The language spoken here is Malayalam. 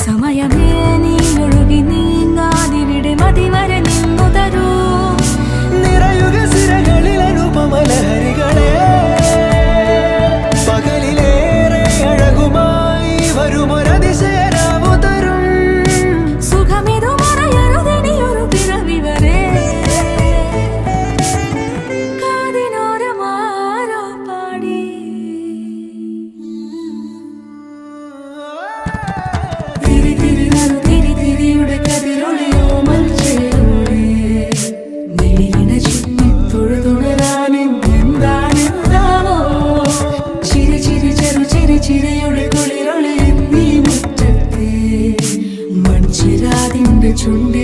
സമയമേ നീ ഒഴുകി നീങ്ങാതിവിടെ മതിവരെ നിന്നു തരൂ. നിറയുക സിരകളിൽ അനുപമലഹരികളെ, പകലിലേറെ അഴകുമായി വരുമൊരതിശയരാവു തരും. സുഖമിതു മറയരുതെനിയൊരു പിറവി വരെ. കാതിനോരമാരോ പാടി തിരി തിരി നറു തിരി തിരിയുടെ കതിരൊളിയോ മൽച്ചേരോടെ വെളിയിണ ചുറ്റി തൊഴുതുണരാനും എന്താണെന്താവോ. ചിരി ചിരി ചെറു ചിരി ചിരിയുടെ കുളിരൊളി നീ മുറ്റത്തെ മൺചിരാതിന്റെ ചുണ്ടി